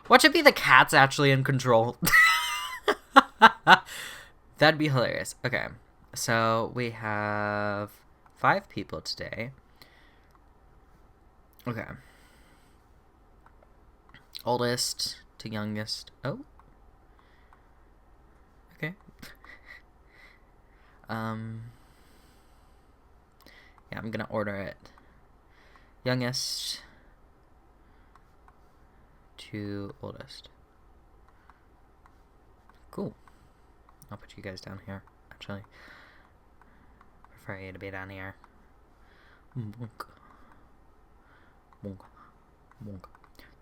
Watch it be the cat's actually in control. That'd be hilarious. Okay, so we have 5 people today. Okay. Oldest to youngest. Oh. Okay. Yeah, I'm gonna order it. Youngest to oldest. Cool. I'll put you guys down here, actually. Prefer you to be down here. Monk. Monk. Monk.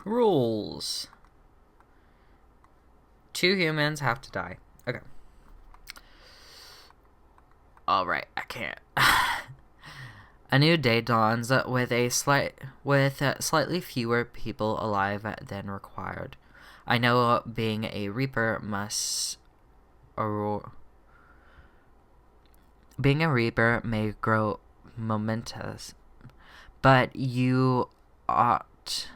Rules. 2 humans have to die. Okay. Alright, I can't. A new day dawns with slightly fewer people alive than required. I know being a reaper being a reaper may grow momentous, but you ought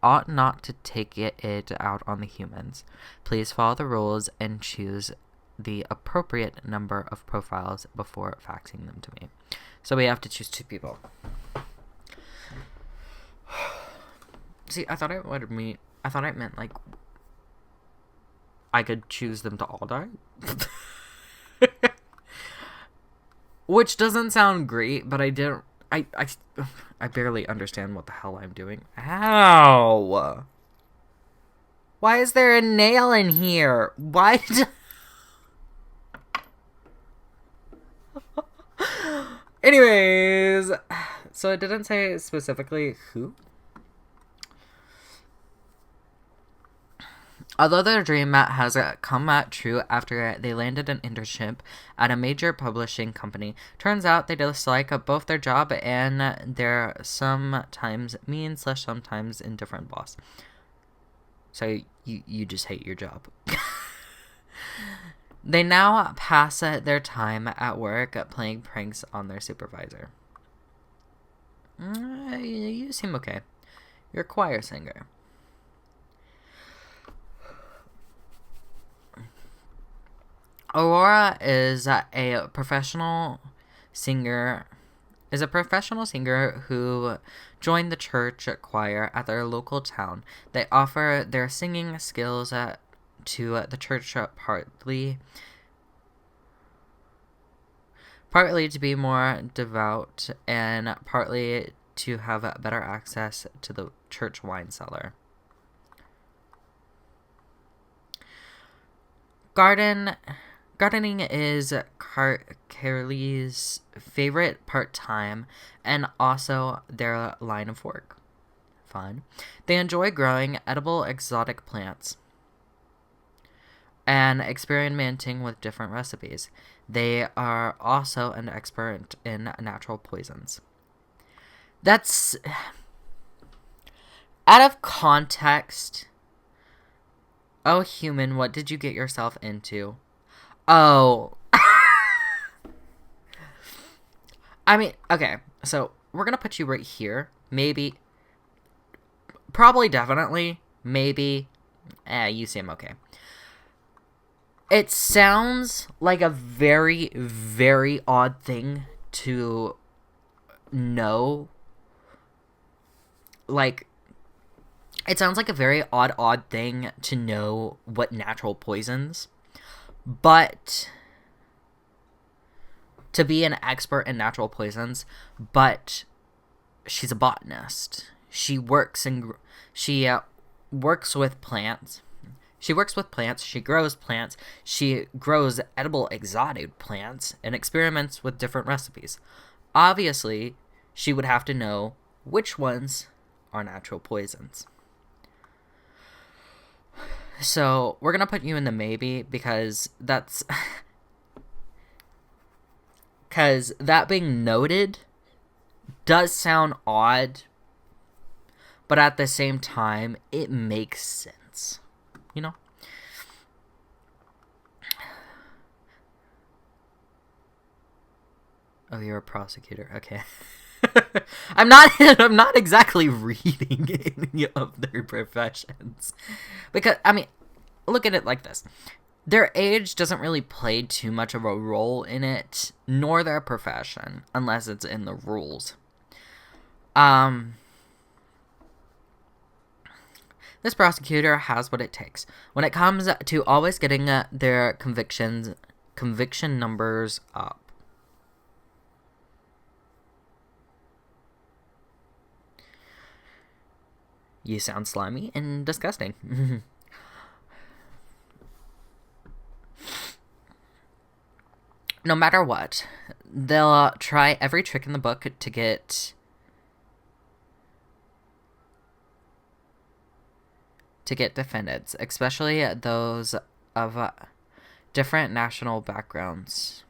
ought not to take it out on the humans. Please follow the rules and choose the appropriate number of profiles before faxing them to me. So we have to choose 2 people. See, I thought it meant like I could choose them to all die. Which doesn't sound great, but I barely understand what the hell I'm doing. Ow! Why is there a nail in here? Why? Anyways, so it didn't say specifically who. Although their dream has come true after they landed an internship at a major publishing company, turns out they dislike both their job and their sometimes mean / sometimes indifferent boss. So you just hate your job. They now pass their time at work playing pranks on their supervisor. You seem okay. You're a choir singer. Aurora is a professional singer who joined the church choir at their local town. They offer their singing skills to the church partly to be more devout and partly to have better access to the church wine cellar. Gardening is Carly's favorite part-time and also their line of work. Fun. They enjoy growing edible exotic plants and experimenting with different recipes. They are also an expert in natural poisons. That's out of context. Oh, human, what did you get yourself into? Oh. I mean, okay, so we're gonna put you right here. Maybe. Probably, definitely. Maybe. You seem okay. It sounds like a very, very odd thing to know. Like, it sounds like a very odd thing to know what natural poisons. But to be an expert in natural poisons, but she's a botanist. She works with plants. She works with plants. She grows plants. She grows edible exotic plants and experiments with different recipes. Obviously, she would have to know which ones are natural poisons. So, we're going to put you in the maybe because that's... Because that being noted does sound odd, but at the same time, it makes sense. You know? Oh, you're a prosecutor. Okay. I'm not exactly reading any of their professions. Because I mean, look at it like this. Their age doesn't really play too much of a role in it, nor their profession, unless it's in the rules. This prosecutor has what it takes when it comes to always getting their conviction numbers up. You sound slimy and disgusting. No matter what, they'll try every trick in the book to get defendants, especially those of different national backgrounds.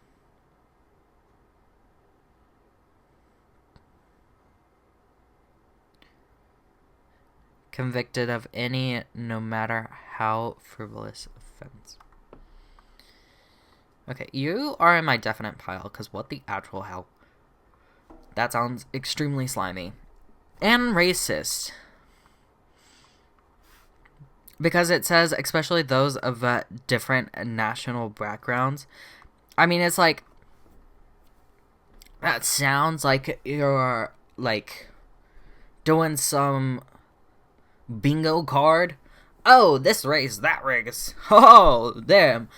Convicted of any, no matter how frivolous offense. Okay, you are in my definite pile, because what the actual hell? That sounds extremely slimy. And racist. Because it says, especially those of different national backgrounds. I mean, it's like, that sounds like you're, like, doing some bingo card. Oh, this race, that race. Oh, damn.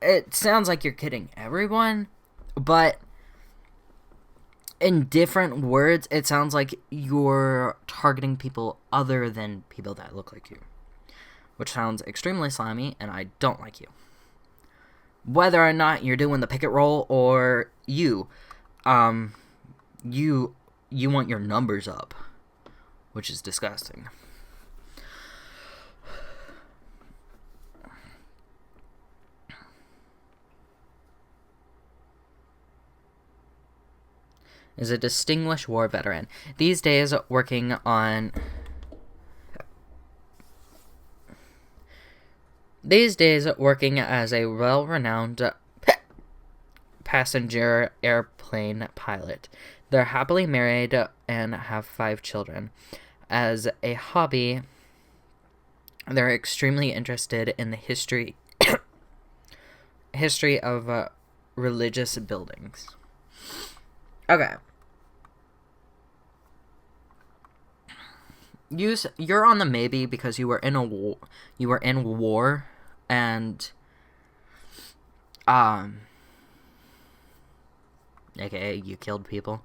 It sounds like you're kidding everyone, but in different words, it sounds like you're targeting people other than people that look like you, which sounds extremely slimy, and I don't like you. Whether or not you're doing the picket roll or you want your numbers up, which is disgusting. Is a distinguished war veteran. These days working as a well-renowned passenger airplane pilot. They're happily married and have 5 children. As a hobby, they're extremely interested in the history of religious buildings. Okay. You're on the maybe because you were in a war. You were in war, and aka you killed people.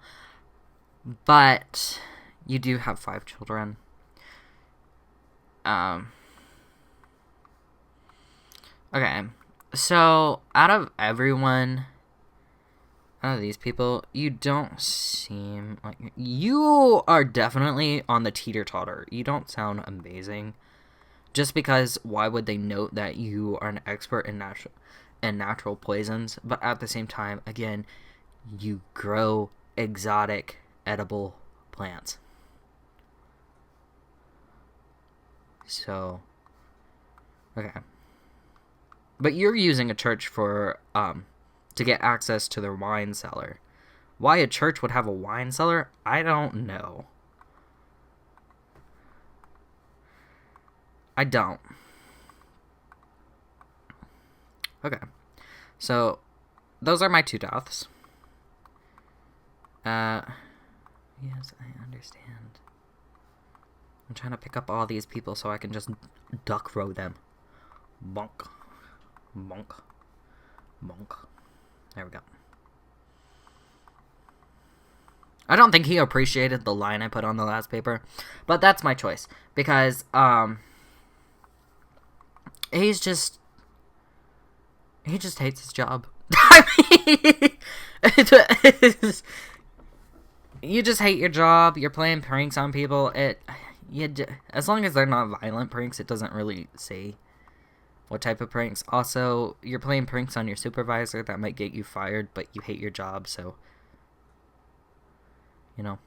But you do have 5 children. Okay. So out of these people, you don't seem like you are definitely on the teeter-totter. You don't sound amazing. Just because, why would they note that you are an expert in natural poisons? But at the same time, again, you grow exotic edible plants. So, okay. But you're using a church for to get access to their wine cellar. Why a church would have a wine cellar, I don't know. I don't. Okay. So, those are my 2 deaths. Yes, I understand. I'm trying to pick up all these people so I can just duck row them. Bonk. Bonk. Bonk. There we go. I don't think he appreciated the line I put on the last paper, but that's my choice because he just hates his job. I mean, you just hate your job. You're playing pranks on people. As long as they're not violent pranks, it doesn't really say what type of pranks. Also, you're playing pranks on your supervisor that might get you fired, but you hate your job, so, you know.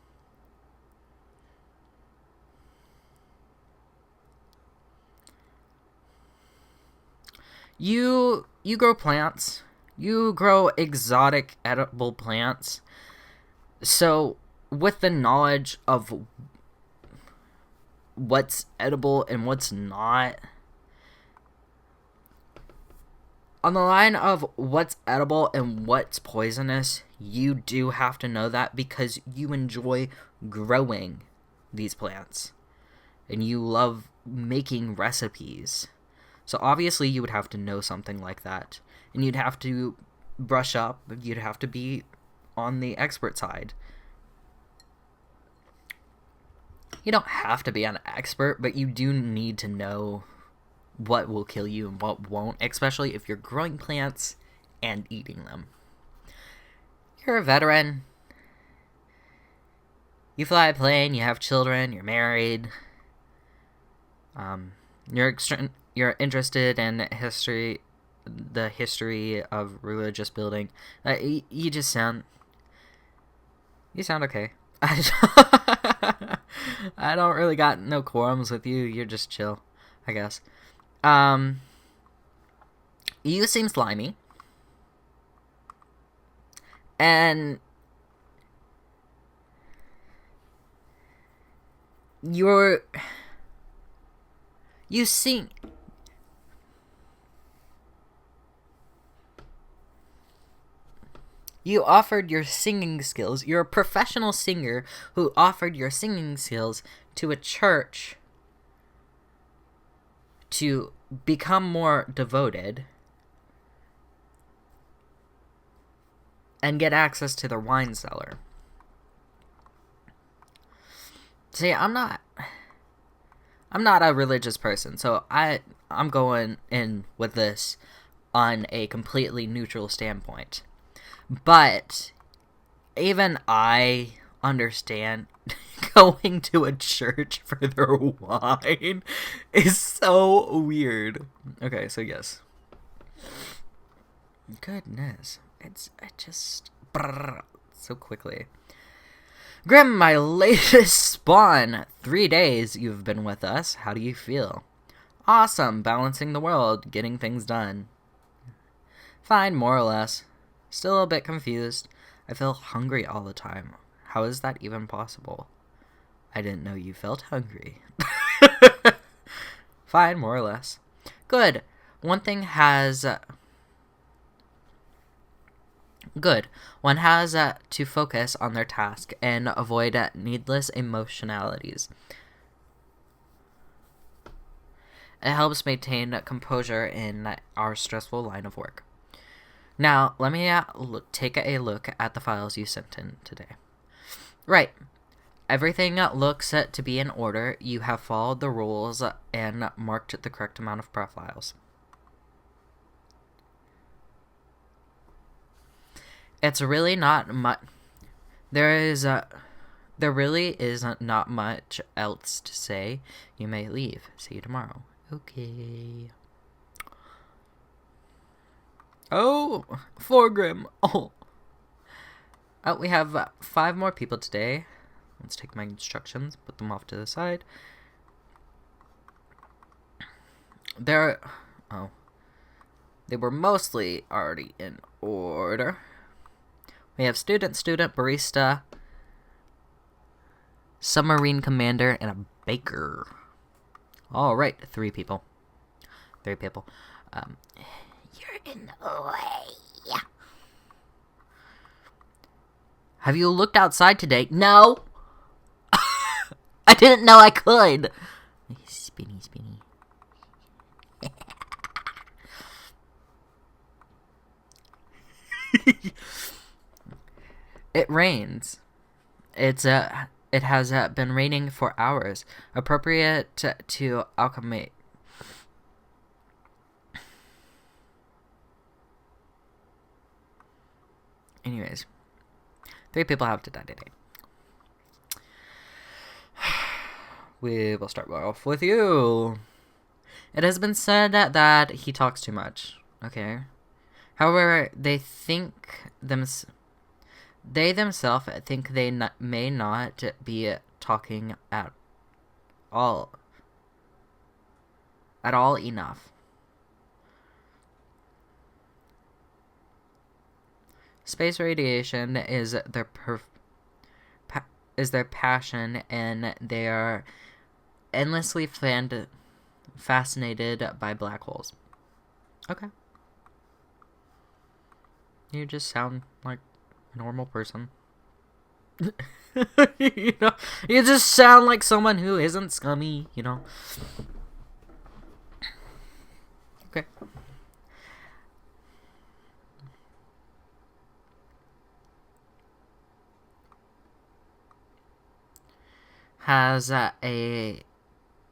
You grow plants. You grow exotic edible plants. So, with the knowledge of what's edible and what's not, on the line of what's edible and what's poisonous, you do have to know that because you enjoy growing these plants and you love making recipes. So obviously you would have to know something like that, and you'd have to brush up, you'd have to be on the expert side. You don't have to be an expert, but you do need to know what will kill you and what won't, especially if you're growing plants and eating them. You're a veteran. You fly a plane, you have children, you're married. You're interested in the history of religious building. You sound okay. I don't really got no quorums with you. You're just chill, I guess. You seem slimy. And you sing. You offered your singing skills. You're a professional singer who offered your singing skills to a church to become more devoted and get access to their wine cellar. See, I'm not a religious person, so I'm going in with this on a completely neutral standpoint. But even I understand going to a church for their wine is so weird. Okay, so yes. Goodness. It just so quickly. Grim, my latest spawn. 3 days you've been with us. How do you feel? Awesome, balancing the world, getting things done. Fine, more or less. Still a bit confused. I feel hungry all the time. How is that even possible? I didn't know you felt hungry. Fine, more or less. Good. One has to focus on their task and avoid needless emotionalities. It helps maintain composure in our stressful line of work. Now, let me take a look at the files you sent in today. Right. Everything looks to be in order. You have followed the rules and marked the correct amount of profiles. It's really not much. There really is not much else to say. You may leave. See you tomorrow. Okay. Oh, Forgrim. Oh, we have 5 more people today. Let's take my instructions, put them off to the side. They were mostly already in order. We have student, barista, submarine commander, and a baker. All right, 3 people. 3 people. You're in the way. Have you looked outside today? No. I didn't know I could. Spinny. It rains. It has been raining for hours. Appropriate to alchemy. Anyways, 3 people have to die today. We will start off with you. It has been said that he talks too much. Okay. However, they themselves think they may not be talking at all enough. Space radiation is their passion, and they are endlessly fascinated by black holes. Okay. You just sound like a normal person. You know, you just sound like someone who isn't scummy, you know. Okay. Has a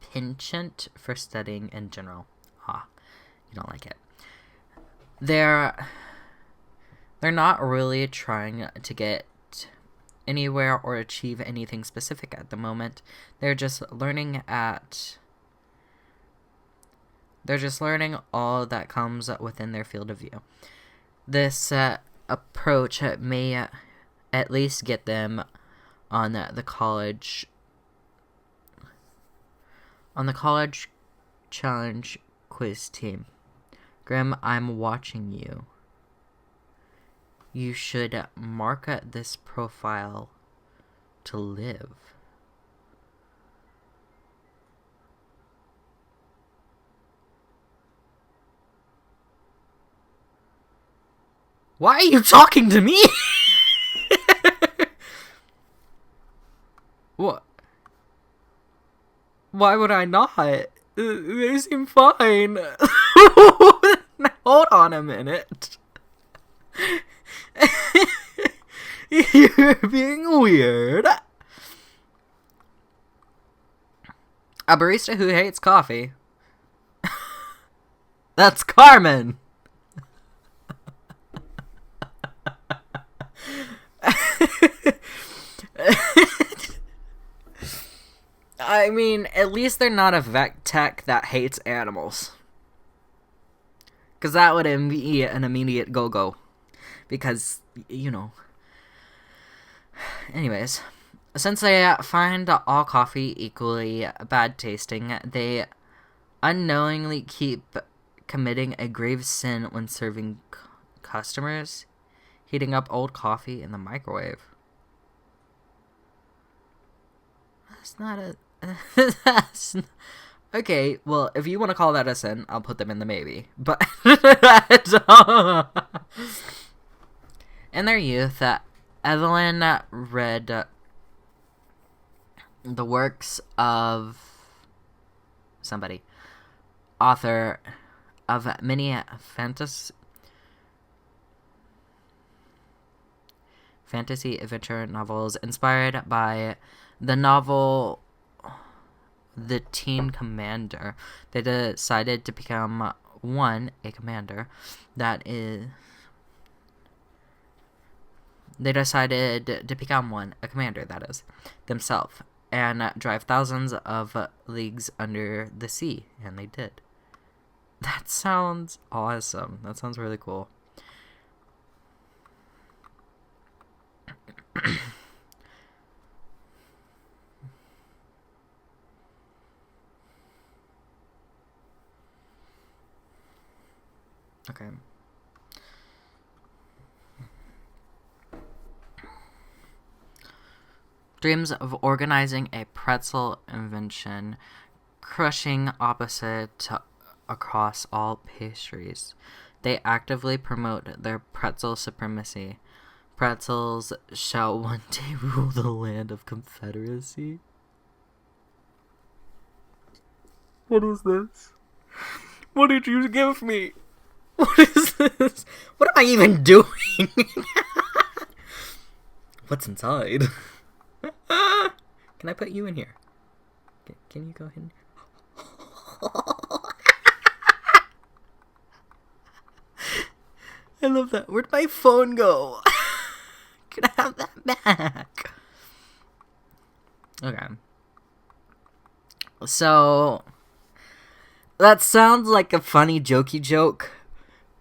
penchant for studying in general. You don't like it. They're not really trying to get anywhere or achieve anything specific at the moment. They're just learning all that comes within their field of view. This approach may at least get them on the college challenge quiz team. Grim, I'm watching you. You should mark this profile to live. Why are you talking to me? What? Why would I not? They seem fine. Hold on a minute. You're being weird. A barista who hates coffee. That's Carmen. I mean, at least they're not a vet tech that hates animals. Because that would be an immediate go-go. Because, you know. Anyways, since they find all coffee equally bad tasting, they unknowingly keep committing a grave sin when serving customers, heating up old coffee in the microwave. That's not a... Okay, well, if you want to call that a sin, I'll put them in the maybe. But... In their youth, Evelyn read the works of somebody, author of many fantasy adventure novels inspired by the novel The Teen Commander. They decided to become a commander. They decided to become a commander, that is, themselves, and drive thousands of leagues under the sea, and they did. That sounds awesome. That sounds really cool. Okay. Dreams of organizing a pretzel invention, crushing opposite across all pastries. They actively promote their pretzel supremacy. Pretzels shall one day rule the land of Confederacy. What is this? What did you give me? What is this? What am I even doing? What's inside? Can I put you in here? Can you go ahead? I love that. Where'd my phone go? Can I have that back? Okay. So, that sounds like a funny jokey joke,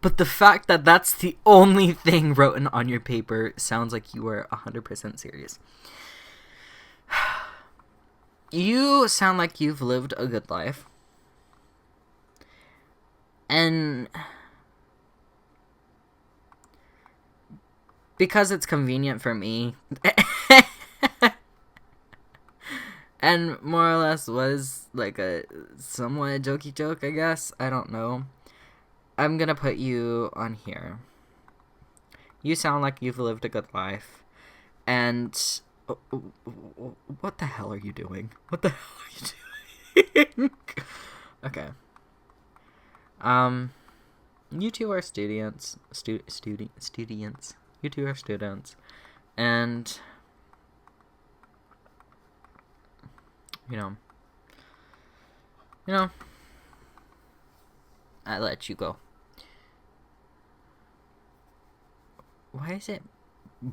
but the fact that that's the only thing written on your paper sounds like you are 100% serious. You sound like you've lived a good life. And Because it's convenient for me. And more or less was like a somewhat jokey joke, I guess. I don't know. I'm gonna put you on here. You sound like you've lived a good life. And what the hell are you doing? What the hell are you doing? Okay. You two are students. Students. You two are students. And you know, I let you go. Why is it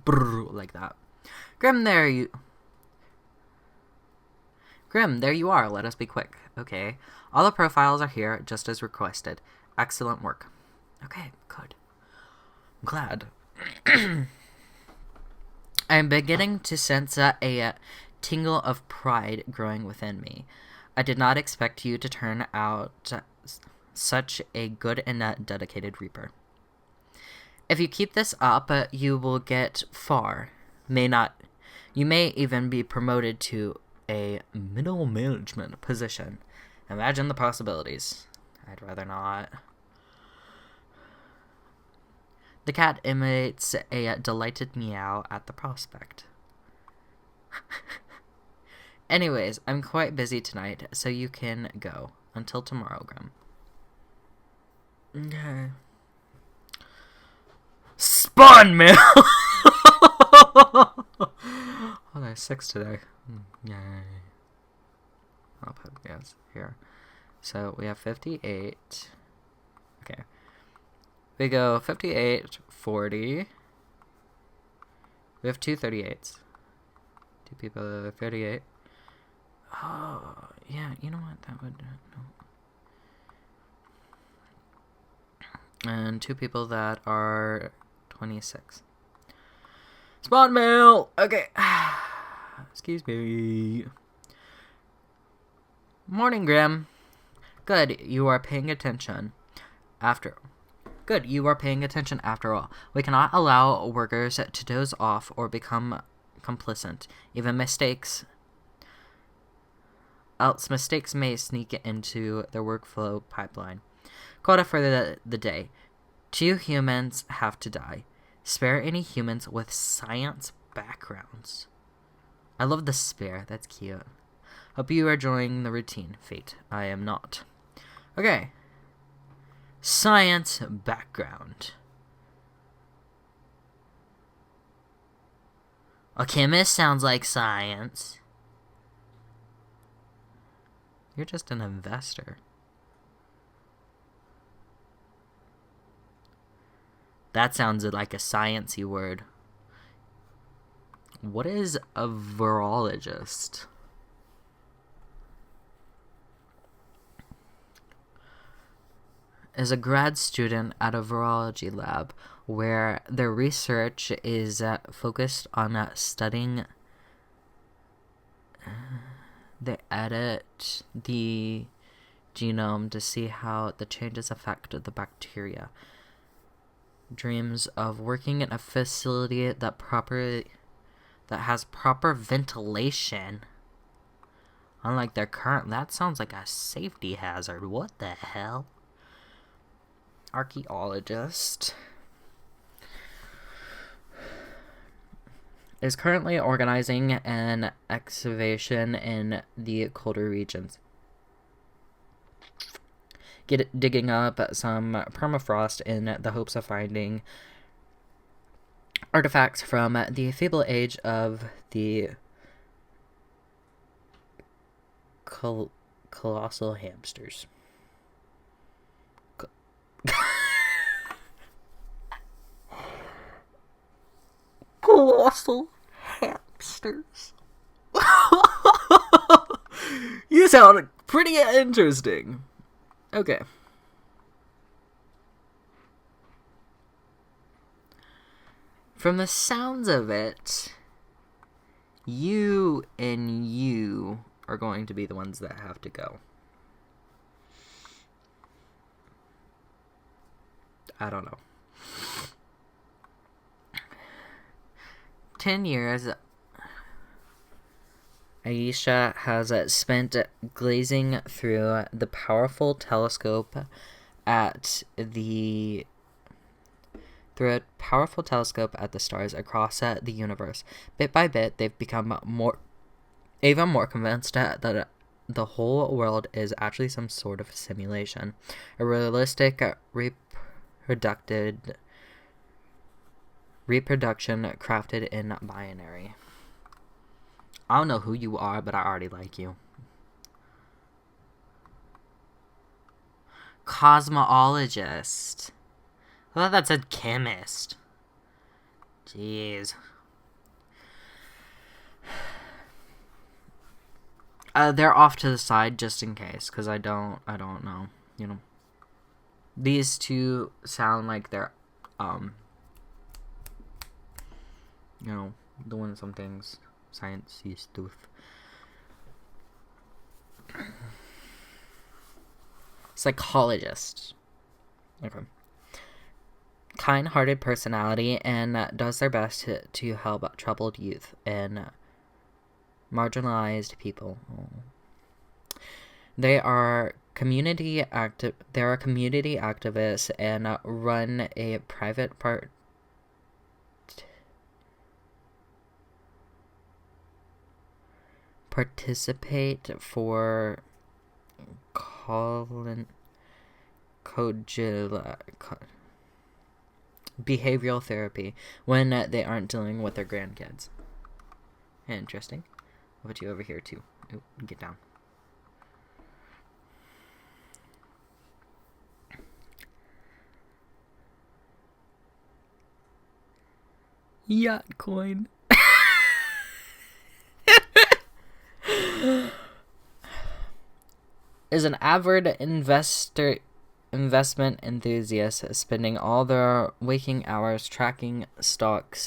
like that? Grim, there you are. Let us be quick. Okay. All the profiles are here, just as requested. Excellent work. Okay, good. I'm glad. I'm beginning to sense a tingle of pride growing within me. I did not expect you to turn out such a good and dedicated Reaper. If you keep this up, you will get far. You may even be promoted to a middle management position. Imagine the possibilities. I'd rather not. The cat emits a delighted meow at the prospect. Anyways, I'm quite busy tonight, so you can go. Until tomorrow, Grim. Okay. Spawn mail! Oh, there's 6 today. Yay. I'll put yes here. So we have 58. Okay. We go 58, 40. We have 2 38s. 2 people 38. Oh, yeah, you know what? That would no. And 2 people that are 26. Spawn mail! Okay. Excuse me. Morning, Grim. Good, you are paying attention. Good, you are paying attention after all. We cannot allow workers to doze off or become complacent. Else mistakes may sneak into their workflow pipeline. Quota for the day. 2 humans have to die. Spare any humans with science backgrounds. I love the spare. That's cute. Hope you are enjoying the routine, Fate. I am not. Okay. Science background. A chemist sounds like science. You're just an investor. That sounds like a sciencey word. What is a virologist? Is a grad student at a virology lab where their research is focused on studying. They edit the genome to see how the changes affect the bacteria. Dreams of working in a facility that has proper ventilation. Unlike their current, that sounds like a safety hazard. What the hell? Archaeologist is currently organizing an excavation in the colder regions. Digging up some permafrost in the hopes of finding artifacts from the feeble age of the colossal hamsters. Colossal hamsters. You sound pretty interesting. Okay. From the sounds of it, you are going to be the ones that have to go. I don't know. 10 years, Aisha has spent gazing through the powerful telescope at the stars across the universe. Bit by bit, they've become even more convinced that the whole world is actually some sort of simulation, a realistic reproduction crafted in binary. I don't know who you are, but I already like you. Cosmologist. I thought that said chemist. Jeez. They're off to the side just in case, because I don't know, you know. These two sound like they're, you know, doing some things science-y stuff. Psychologist. Okay. Kind-hearted personality and does their best to help troubled youth and marginalized people. They are community activists and run a private participate for behavioral therapy when they aren't dealing with their grandkids. Interesting. I'll put you over here too. Ooh, get down. Yacht coin. Is an avid investment enthusiast spending all their waking hours tracking stock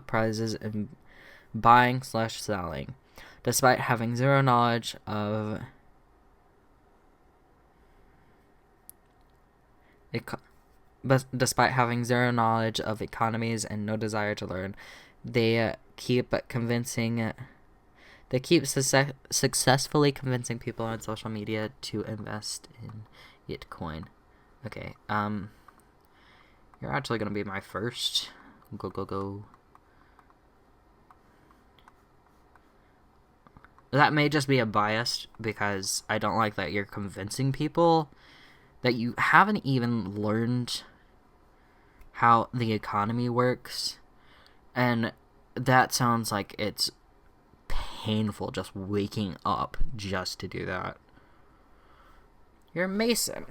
prices and buying/selling, despite having zero knowledge of economies and no desire to learn. They keep successfully convincing people on social media to invest in Bitcoin. Okay, you're actually gonna be my first. Go. That may just be a bias because I don't like that you're convincing people that you haven't even learned how the economy works, and that sounds like it's painful just waking up just to do that. You're a Mason.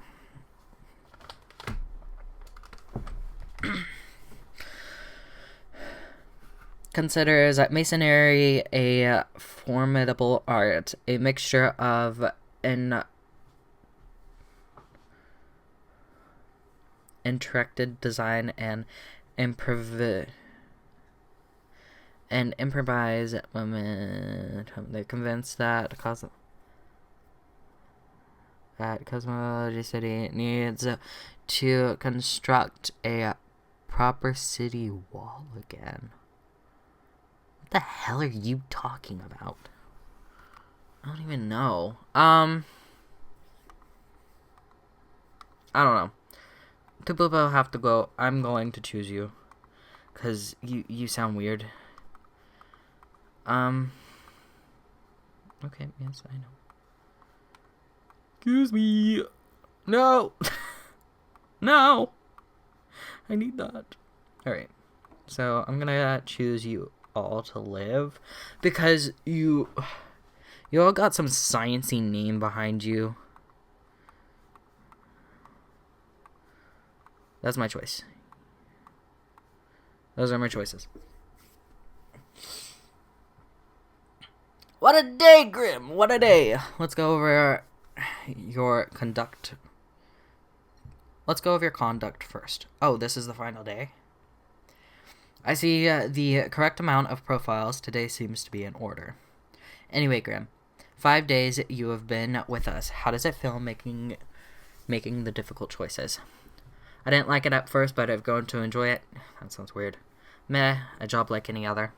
Considers Masonry a formidable art, a mixture of an intricate design and improvise momentum. They're convinced that Cosmology City needs to construct a proper city wall again. What the hell are you talking about? I don't even know. I don't know. Tupupo have to go. I'm going to choose you. Because you sound weird. Okay, yes, I know. Excuse me. No. No. I need that. Alright. So, I'm gonna choose you all to live. Because you all got some sciencey name behind you. That's my choice. Those are my choices. What a day, Grim! What a day! Let's go over your conduct. Let's go over your conduct first. Oh, this is the final day? I see the correct amount of profiles today seems to be in order. Anyway, Grim, 5 days you have been with us. How does it feel making the difficult choices? I didn't like it at first, but I've grown to enjoy it. That sounds weird. Meh, a job like any other.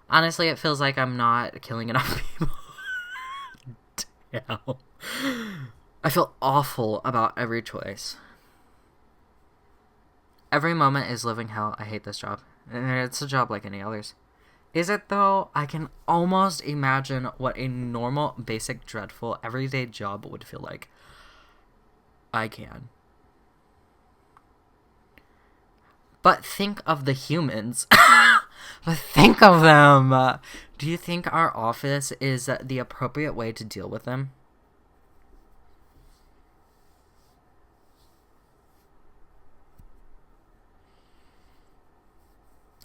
Honestly, it feels like I'm not killing enough people. Damn. I feel awful about every choice. Every moment is living hell. I hate this job. And it's a job like any others. Is it though? I can almost imagine what a normal, basic, dreadful, everyday job would feel like. I can. But think of the humans. But think of them. Do you think our office is the appropriate way to deal with them?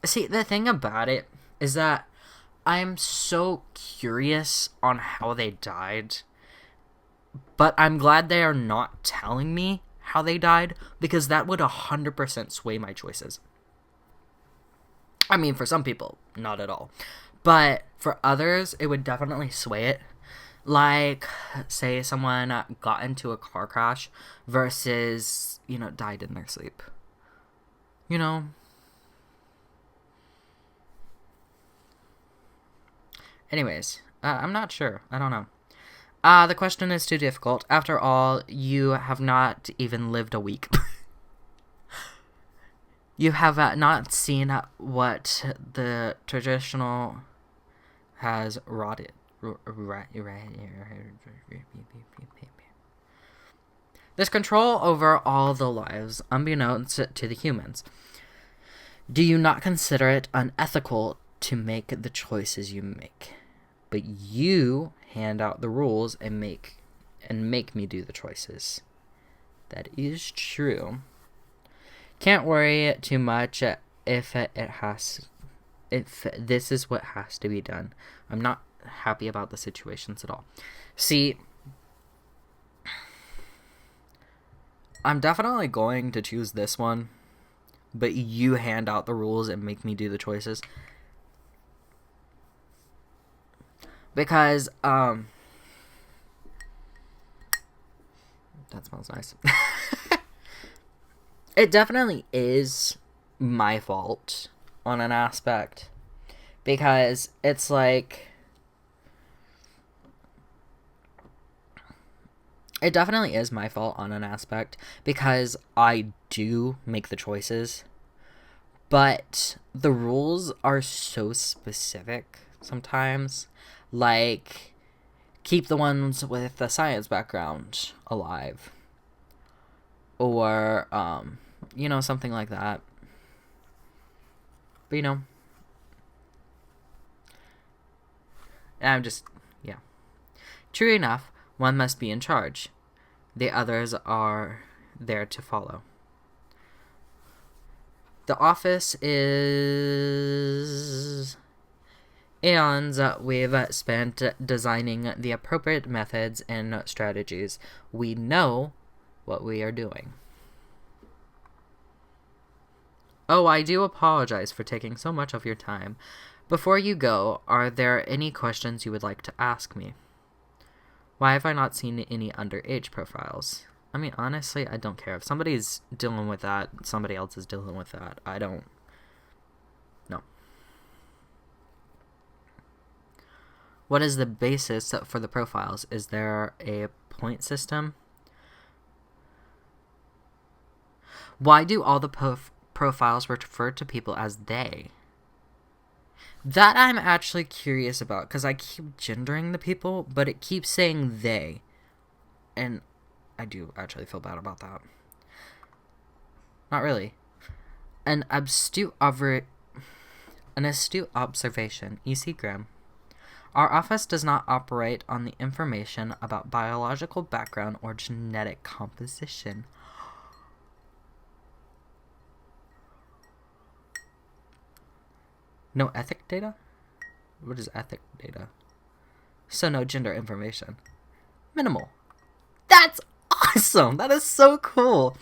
See, the thing about it is that I'm so curious on how they died, but I'm glad they are not telling me how they died, because that would 100% sway my choices. I mean, for some people, not at all. But for others, it would definitely sway it. Like, say someone got into a car crash versus, died in their sleep. You know? Anyways, I'm not sure. I don't know. The question is too difficult. After all, you have not even lived a week. You have not seen what the traditional has rotted. There's control over all the lives, unbeknownst to the humans. Do you not consider it unethical to make the choices you make? But you hand out the rules and make me do the choices. That is true. Can't worry too much if this is what has to be done. I'm not happy about the situations at all. See, I'm definitely going to choose this one, but you hand out the rules and make me do the choices. Because, that smells nice. It definitely is my fault on an aspect. Because it's like, it definitely is my fault on an aspect. Because I do make the choices. But the rules are so specific sometimes. Like, keep the ones with the science background alive. Or, something like that. But, I'm just, yeah. True enough, one must be in charge. The others are there to follow. The office is... And we've spent designing the appropriate methods and strategies. We know what we are doing. Oh, I do apologize for taking so much of your time. Before you go, are there any questions you would like to ask me? Why have I not seen any underage profiles? I mean, honestly, I don't care. If somebody's dealing with that, somebody else is dealing with that. I don't... No. What is the basis for the profiles? Is there a point system? Why do all the profiles refer to people as they? That I'm actually curious about, because I keep gendering the people, but it keeps saying they. And I do actually feel bad about that. Not really. An astute observation. E.C. Graham. Our office does not operate on the information about biological background or genetic composition. No ethic data? What is ethic data? So no gender information. Minimal. That's awesome! That is so cool!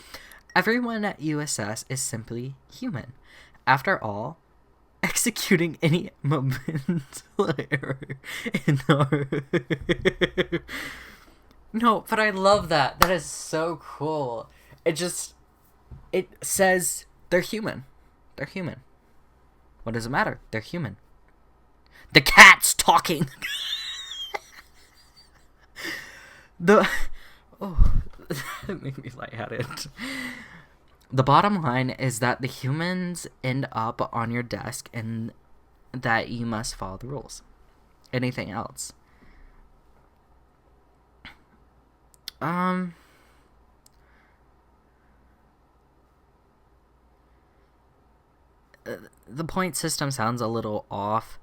Everyone at USS is simply human. After all, executing any momental error in our... No, but I love that. That is so cool. It says they're human. They're human. What does it matter? They're human. The cat's talking. Oh, that made me lightheaded. The bottom line is that the humans end up on your desk and that you must follow the rules. Anything else? The point system sounds a little off.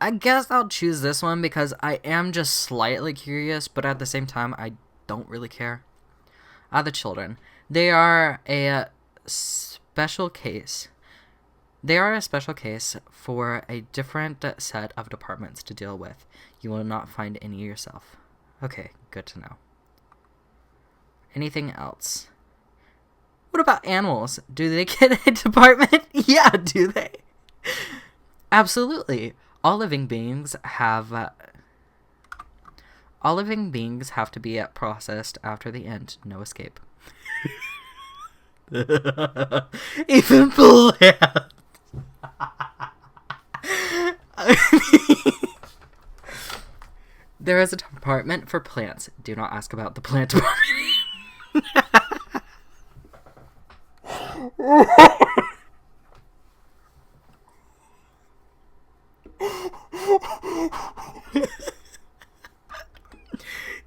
I guess I'll choose this one because I am just slightly curious, but at the same time, I don't really care. The children. They are a special case. They are a special case for a different set of departments to deal with. You will not find any yourself. Okay, good to know. Anything else? What about animals? Do they get a department? Yeah, do they? Absolutely. All living beings have to be processed after the end. No escape. Even plants. There is a department for plants. Do not ask about the plant department.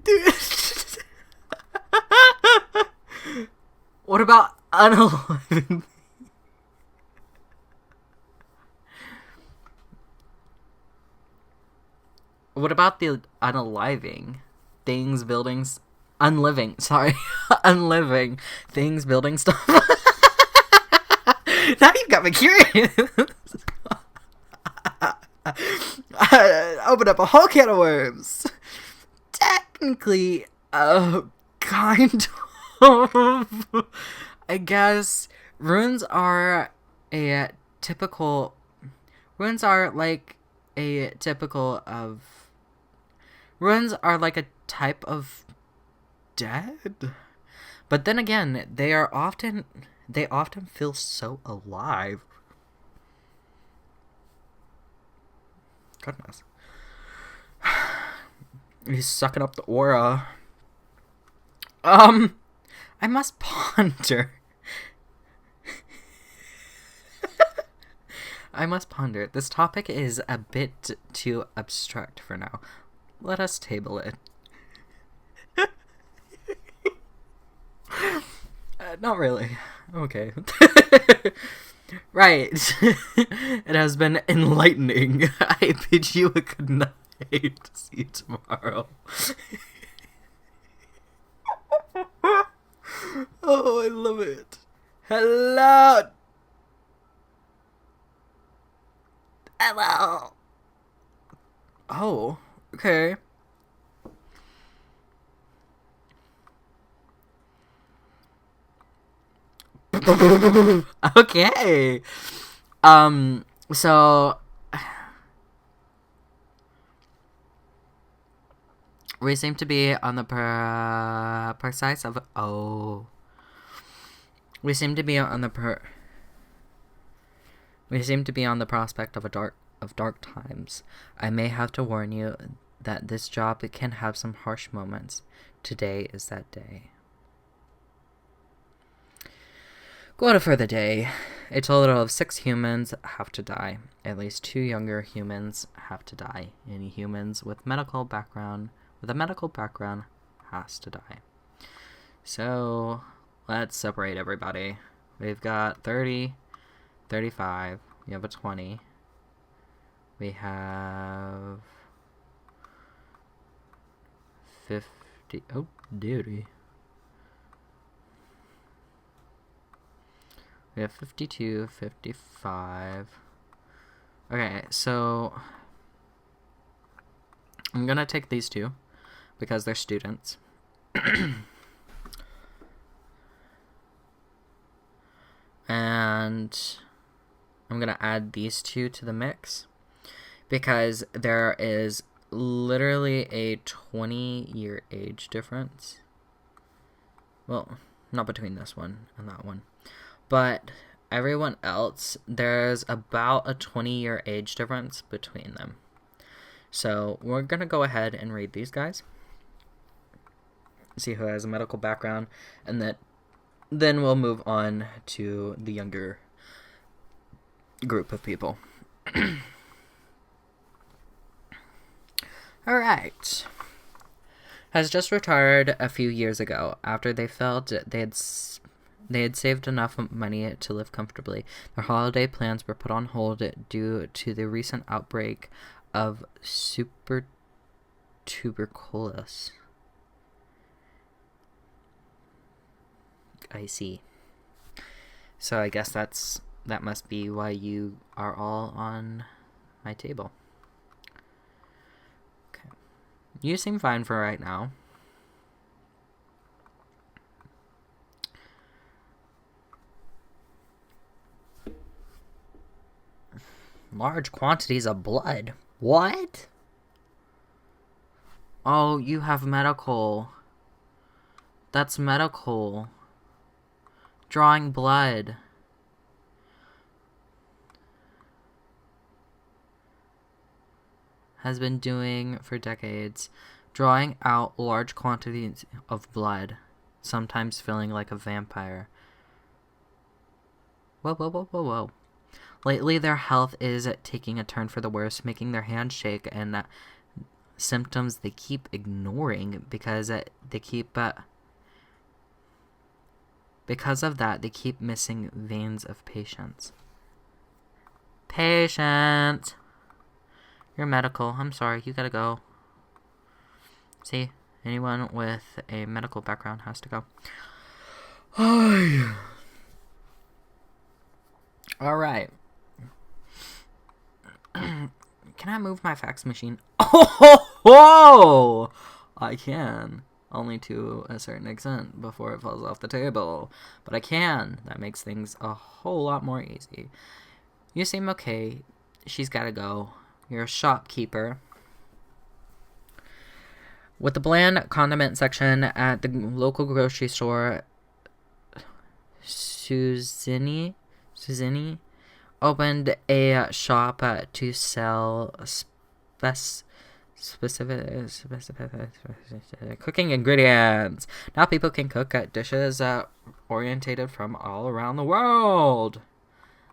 Dude. What about unaliving? What about the unaliving things, buildings, unliving? Sorry, unliving things, building stuff. Now you got me curious. Open up a whole can of worms. Technically, kind of. I guess runes are a typical. Runes are like a typical of. Runes are like a type of dead. But then again, they often feel so alive. Goodness. He's sucking up the aura. I must ponder. I must ponder. This topic is a bit too abstract for now. Let us table it. Not really. Okay. Right. It has been enlightening. I bid you a good night. See you tomorrow. Oh, I love it. Hello. Hello. Oh, okay. Okay. So we seem to be on the precise of we seem to be on the prospect of dark times. I may have to warn you that this job can have some harsh moments. Today is that day. Quota for the day. A total of 6 humans have to die. At least 2 younger humans have to die. Any humans with a medical background has to die. So, let's separate everybody. We've got 30, 35, we have a 20. We have 50. Oh, duty. We have 52, 55. Okay, so I'm gonna take these 2 because they're students. And I'm gonna add these 2 to the mix because there is literally a 20-year age difference. Well, not between this one and that one. But everyone else, there's about a 20-year age difference between them. So we're going to go ahead and read these guys. See who has a medical background. And then we'll move on to the younger group of people. Alright. Has just retired a few years ago after they felt they had saved enough money to live comfortably. Their holiday plans were put on hold due to the recent outbreak of tuberculosis. I see. So I guess that must be why you are all on my table. Okay. You seem fine for right now. Large quantities of blood. What? Oh, you have medical. That's medical. Drawing blood. Has been doing for decades. Drawing out large quantities of blood. Sometimes feeling like a vampire. Whoa. Lately, their health is taking a turn for the worse, making their hands shake, and symptoms they keep ignoring because because of that, they keep missing veins of patience. Patient! You're medical. I'm sorry, you gotta go. See, anyone with a medical background has to go. Alright. Can I move my fax machine? Oh! I can. Only to a certain extent before it falls off the table. But I can. That makes things a whole lot more easy. You seem okay. She's gotta go. You're a shopkeeper. With the bland condiment section at the local grocery store, Suzini opened a shop to sell specific cooking ingredients. Now people can cook dishes orientated from all around the world.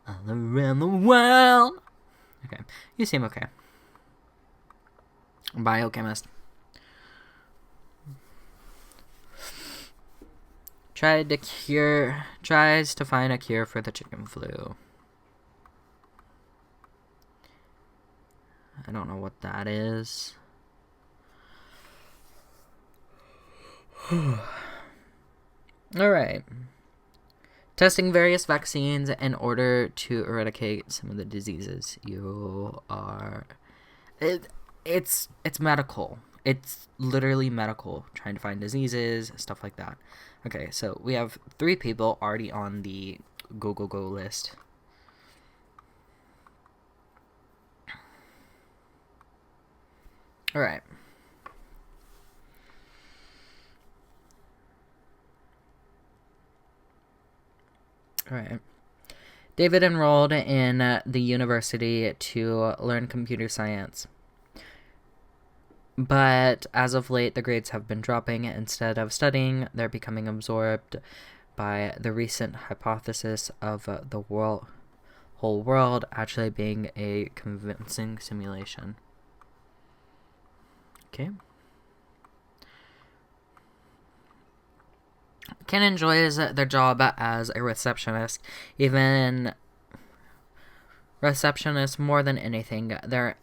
All around the world. Okay, you seem okay. Biochemist. Tries to find a cure for the chicken flu. I don't know what that is. Alright. Testing various vaccines in order to eradicate some of the diseases you are... It's medical. It's literally medical. Trying to find diseases, stuff like that. Okay, so we have 3 people already on the go list. Alright. Alright. David enrolled in the university to learn computer science. But as of late, the grades have been dropping. Instead of studying, they're becoming absorbed by the recent hypothesis of the whole world actually being a convincing simulation. Okay. Ken enjoys their job as a receptionist. Even receptionist more than anything. Their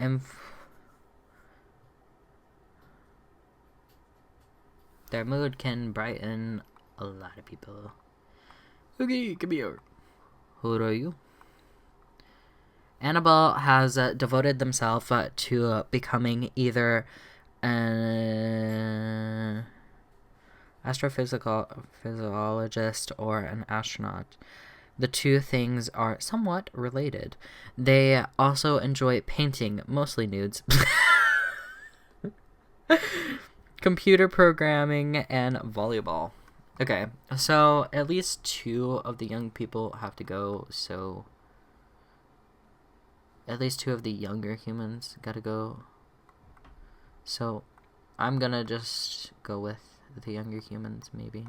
mood can brighten a lot of people. Okay, come here. Who are you? Annabelle has devoted themselves to becoming either an astrophysiologist or an astronaut. The two things are somewhat related. They also enjoy painting, mostly nudes, computer programming, and volleyball. Okay, so at least 2 of the young people have to go, so at least 2 of the younger humans gotta go. So I'm gonna just go with the younger humans, maybe.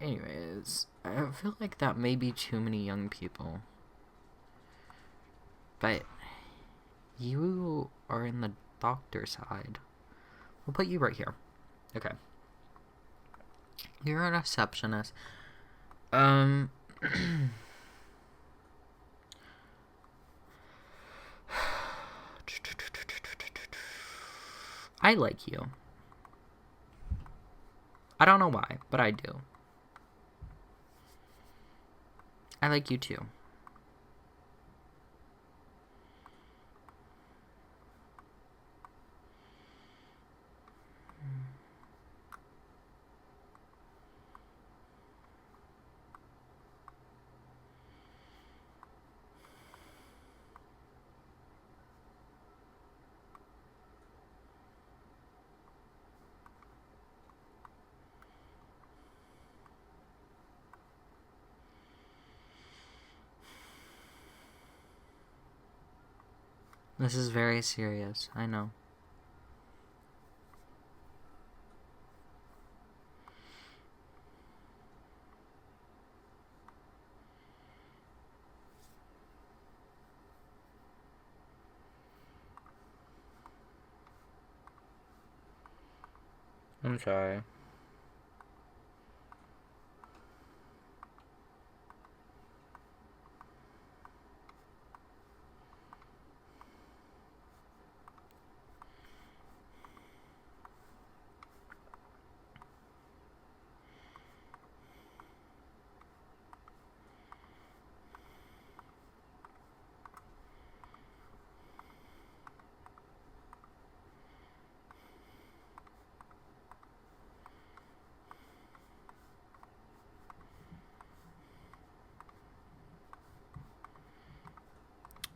Anyways, I feel like that may be too many young people. But you are in the doctor side. We'll put you right here. Okay. You're a receptionist. I like you. I don't know why, but I do. I like you too. This is very serious, I know. I'm sorry.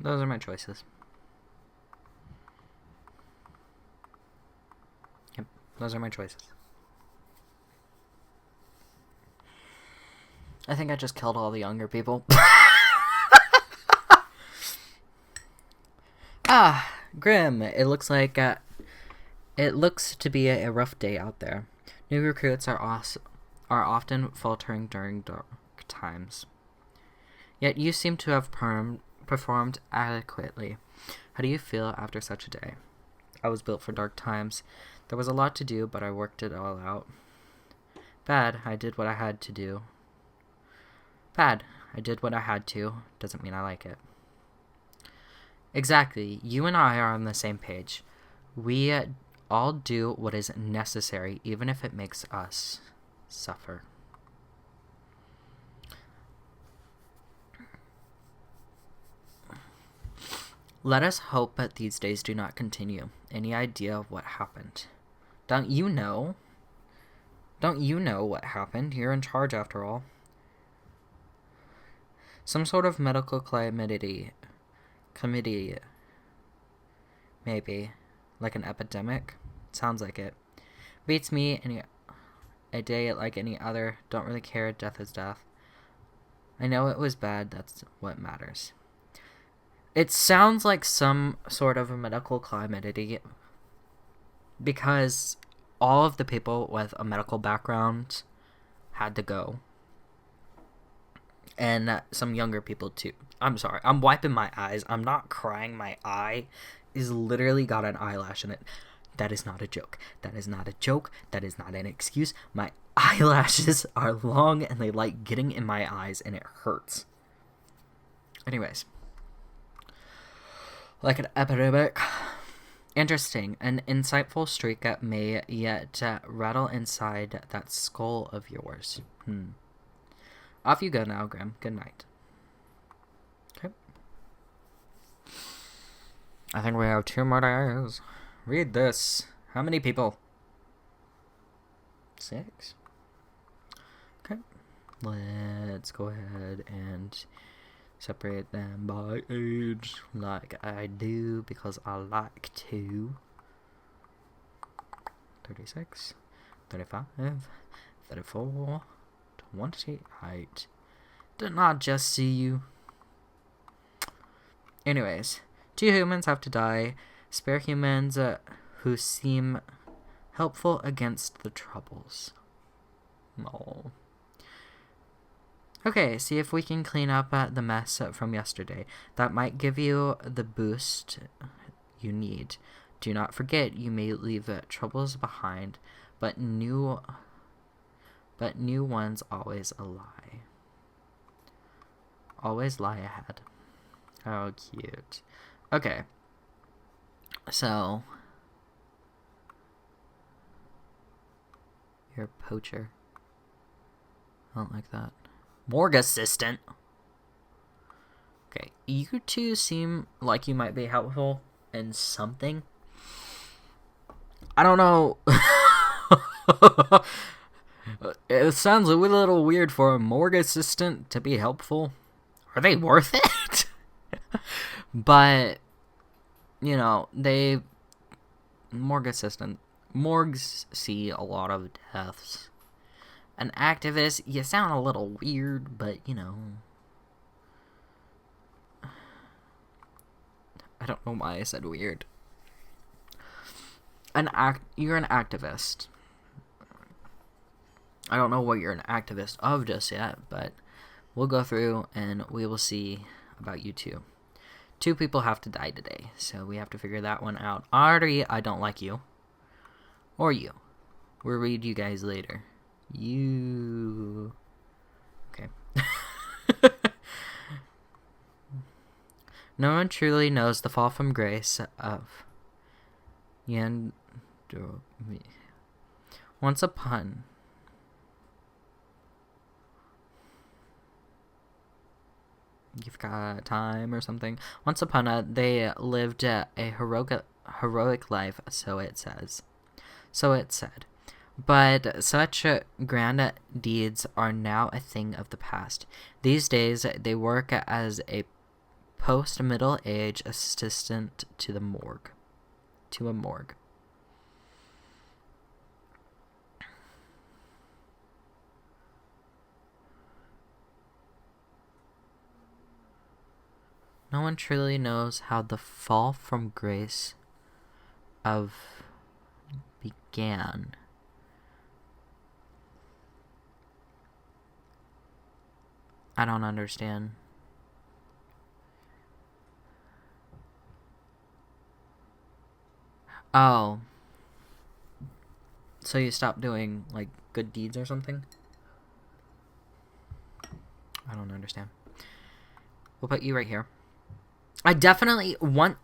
Those are my choices. Yep, those are my choices. I think I just killed all the younger people. Grim. It looks to be a rough day out there. New recruits are often faltering during dark times. Yet you seem to have performed adequately. How do you feel after such a day? I was built for dark times. There was a lot to do, but I worked it all out. Bad, I did what I had to do. Bad, I did what I had to. Doesn't mean I like it. Exactly. You and I are on the same page. We all do what is necessary, even if it makes us suffer. Let us hope that these days do not continue. Any idea of what happened? Don't you know? Don't you know what happened? You're in charge after all. Some sort of medical committee. Maybe. Like an epidemic? Sounds like it. Beats me a day like any other. Don't really care. Death is death. I know it was bad. That's what matters. It sounds like some sort of a medical calamity because all of the people with a medical background had to go. And some younger people too. I'm sorry. I'm wiping my eyes. I'm not crying. My eye is literally got an eyelash in it. That is not a joke. That is not a joke. That is not an excuse. My eyelashes are long and they like getting in my eyes and it hurts. Anyways. Like an epidemic. Interesting. An insightful streak may yet rattle inside that skull of yours. Off you go now, Grim. Good night. Okay. I think we have 2 more days. Read this. How many people? 6? Okay. Let's go ahead and separate them by age like I do because I like to. 36, 35, 34, 28. Did not just see you. Anyways, 2 humans have to die. Spare humans who seem helpful against the troubles. No. Okay, see if we can clean up the mess from yesterday. That might give you the boost you need. Do not forget, you may leave troubles behind, but new ones always lie. Always lie ahead. How cute. Okay. So, you're a poacher. I don't like that. Morgue assistant. Okay, you two seem like you might be helpful in something. I don't know. It sounds a little weird for a morgue assistant to be helpful. Are they worth it? But, you know, morgues see a lot of deaths. An activist, you sound a little weird, but, you know. I don't know why I said weird. You're an activist. I don't know what you're an activist of just yet, but we'll go through and we will see about you two. 2 people have to die today, so we have to figure that one out. Already, I don't like you. Or you. We'll read you guys later. You. Okay. No one truly knows the fall from grace of Yandere. Once upon. You've got time or something. Once upon they lived a heroic life, so it says. So it said. But such grand deeds are now a thing of the past. These days, they work as a post-middle age assistant to a morgue. No one truly knows how the fall from grace began. I don't understand. Oh. So you stopped doing, like, good deeds or something? I don't understand. We'll put you right here. I definitely want...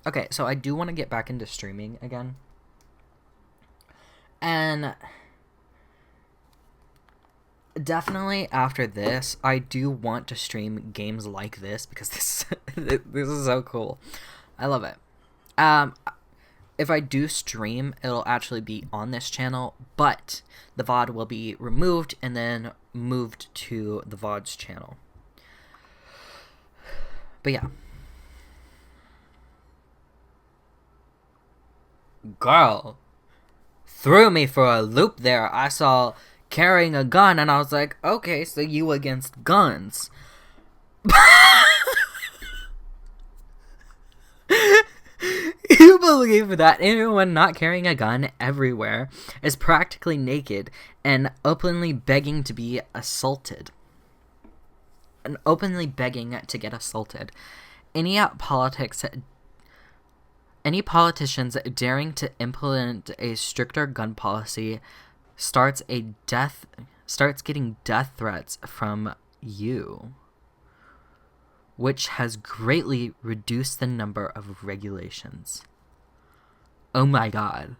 Okay, so I do want to get back into streaming again. And definitely after this, I do want to stream games like this because this is so cool. I love it. If I do stream, it'll actually be on this channel, but the VOD will be removed and then moved to the VOD's channel. But yeah. Girl. Threw me for a loop there. I saw carrying a gun and I was like, okay, so you against guns. You believe that anyone not carrying a gun everywhere is practically naked and openly begging to be assaulted. And openly begging to get assaulted. Any politicians daring to implement a stricter gun policy starts getting death threats from you, which has greatly reduced the number of regulations. Oh my god.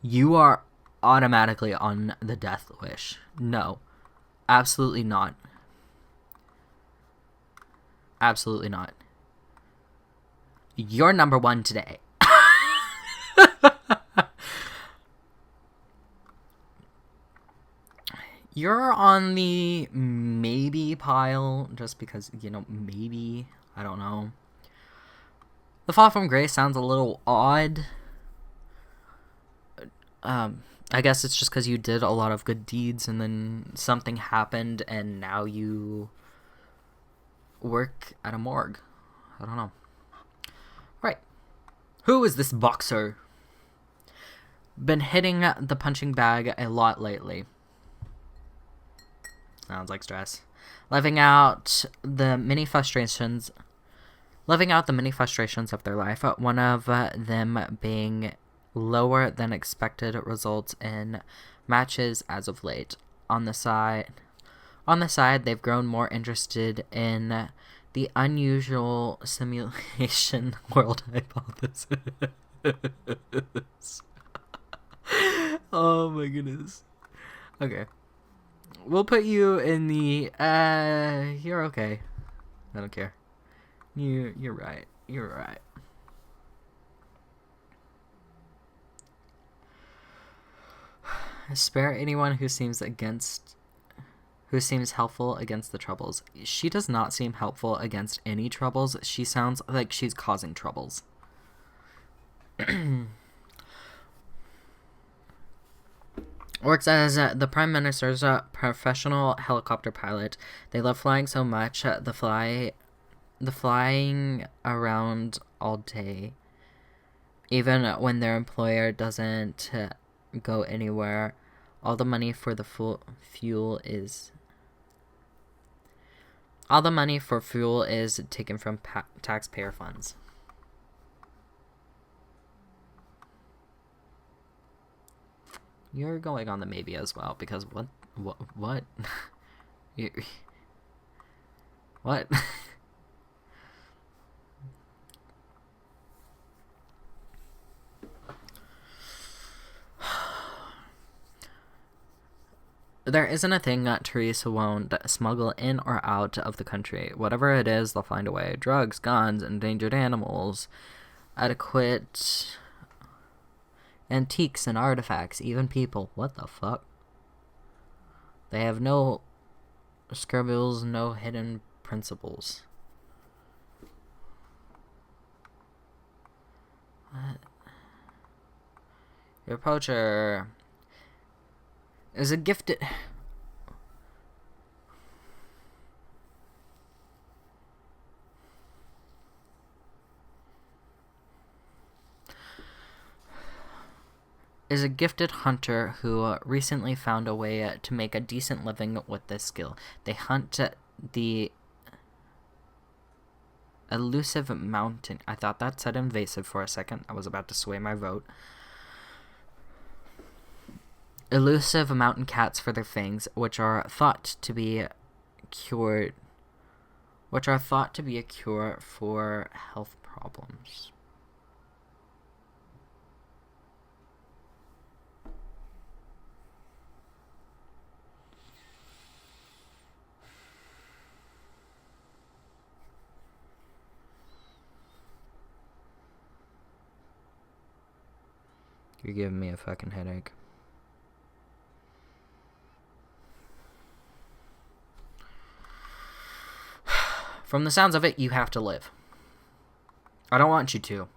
You are automatically on the death wish. No. Absolutely not. Absolutely not. You're number 1 today. You're on the maybe pile, just because, you know, maybe. I don't know. The fall from grace sounds a little odd. I guess it's just because you did a lot of good deeds and then something happened and now you work at a morgue. I don't know. Right. Who is this boxer? Been hitting the punching bag a lot lately. Sounds like stress. Living out the many frustrations of their life. One of them being lower than expected results in matches as of late. On the side, they've grown more interested in the unusual simulation world hypothesis. Oh my goodness. Okay. We'll put you in the you're okay. I don't care. You're right. You're right. Spare anyone who seems helpful against the troubles. She does not seem helpful against any troubles. She sounds like she's causing troubles. Works as the Prime Minister's professional helicopter pilot. They love flying so much. The flying around all day. Even when their employer doesn't go anywhere. All the money for fuel is taken from taxpayer funds. You're going on the maybe as well, because what? What? There isn't a thing that Teresa won't smuggle in or out of the country. Whatever it is, they'll find a way. Drugs, guns, endangered animals, adequate antiques and artifacts, even people. What the fuck? They have no scruples, no hidden principles. What? Your poacher is a gifted... hunter who recently found a way to make a decent living with this skill. They hunt the elusive mountain... I thought that said invasive for a second. I was about to sway my vote. Elusive mountain cats for their fangs, which are thought to be a cure for health problems. You're giving me a fucking headache. From the sounds of it, you have to live. I don't want you to.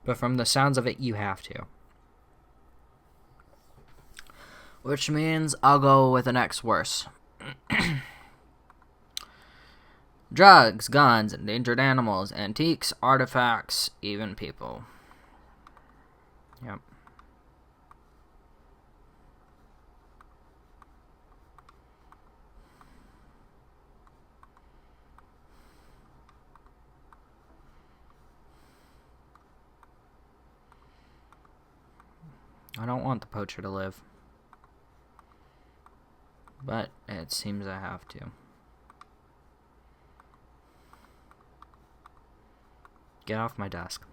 But from the sounds of it, you have to. Which means I'll go with the next worse. Drugs, guns, endangered animals, antiques, artifacts, even people. Yep. I don't want the poacher to live. But it seems I have to. Get off my desk.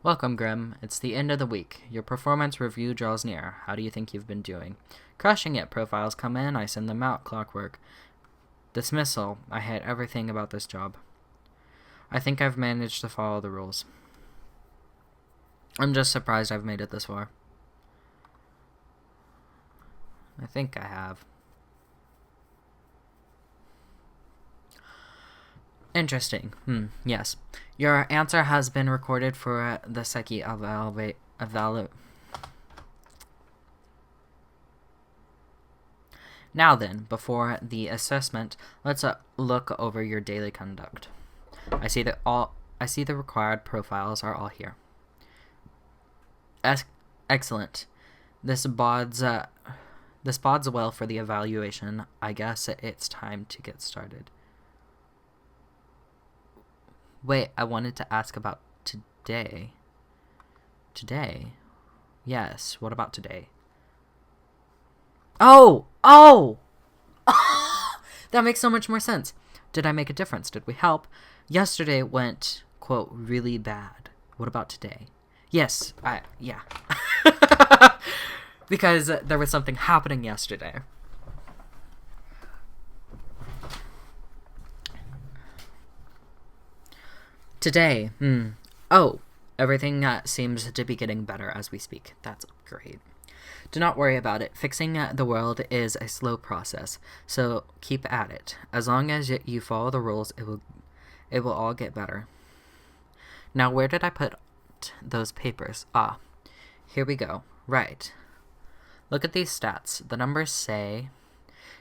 Welcome, Grim. It's the end of the week. Your performance review draws near. How do you think you've been doing? Crushing it. Profiles come in, I send them out. Clockwork. Dismissal. I hate everything about this job. I think I've managed to follow the rules. I'm just surprised I've made it this far. I think I have. Interesting. Yes. Your answer has been recorded for the Psyche evalu. Now then, before the assessment, let's look over your daily conduct. I see the required profiles are all here. Excellent. This bodes well for the evaluation. I guess it's time to get started. Wait, I wanted to ask about today. Today? Yes, what about today? Oh! That makes so much more sense. Did I make a difference? Did we help? Yesterday went, quote, really bad. What about today? Yes, yeah. Because there was something happening yesterday. Today, oh, everything seems to be getting better as we speak. That's great. Do not worry about it. Fixing the world is a slow process, so keep at it. As long as you follow the rules, it will all get better. Now, where did I put those papers? Ah, here we go. Right. Look at these stats. The numbers say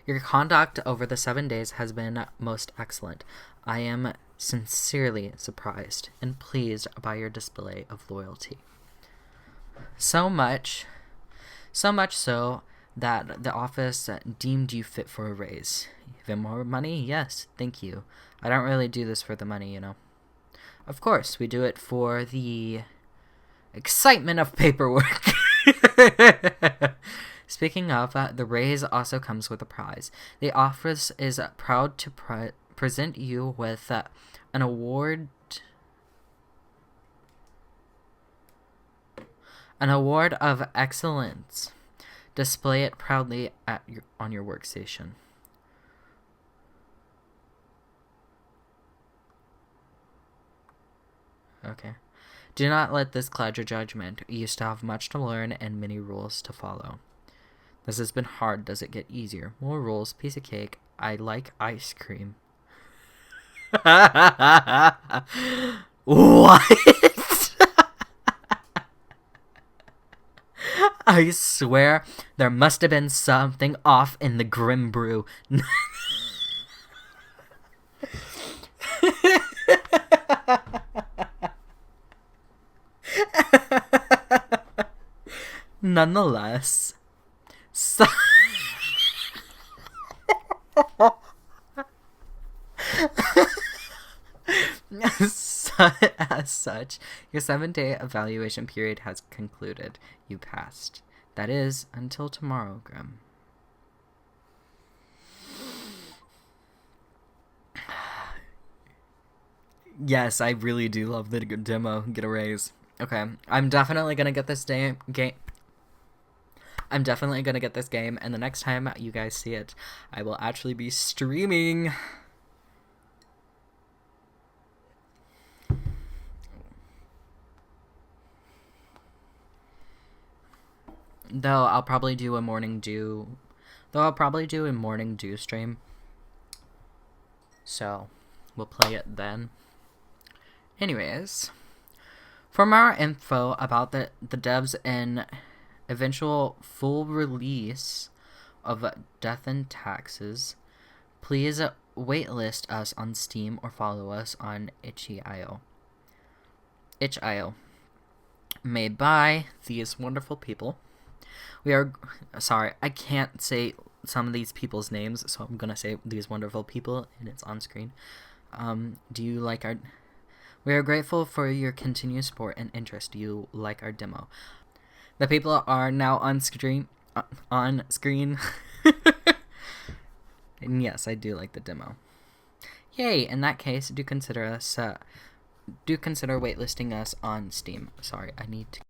your conduct over the 7 days has been most excellent. I am sincerely surprised and pleased by your display of loyalty. So much so that the office deemed you fit for a raise. Even more money? Yes, thank you. I don't really do this for the money, you know. Of course, we do it for the excitement of paperwork. Speaking of, the raise also comes with a prize. The office is proud to present you with an award. An award of excellence. Display it proudly on your workstation. Okay. Do not let this cloud your judgment. You still have much to learn and many rules to follow. This has been hard. Does it get easier? More rules, piece of cake. I like ice cream. What? I swear there must have been something off in the Grim Brew. Nonetheless, as such, your 7-day evaluation period has concluded. You passed. That is, until tomorrow, Grim. Yes, I really do love the demo. Get a raise. Okay, I'm definitely gonna get this game. I'm definitely gonna get this game, and the next time you guys see it, I will actually be streaming. Though I'll probably do a morning dew stream. So, we'll play it then. Anyways, for more info about the devs and eventual full release of Death and Taxes, please waitlist us on Steam or follow us on itch.io. Itch.io. Made by these wonderful people. Sorry, I can't say some of these people's names, so I'm gonna say these wonderful people, and it's on screen. We are grateful for your continued support and interest. Do you like our demo? The people are now on screen. And yes, I do like the demo. Yay! In that case, do consider waitlisting us on Steam. Sorry, I need to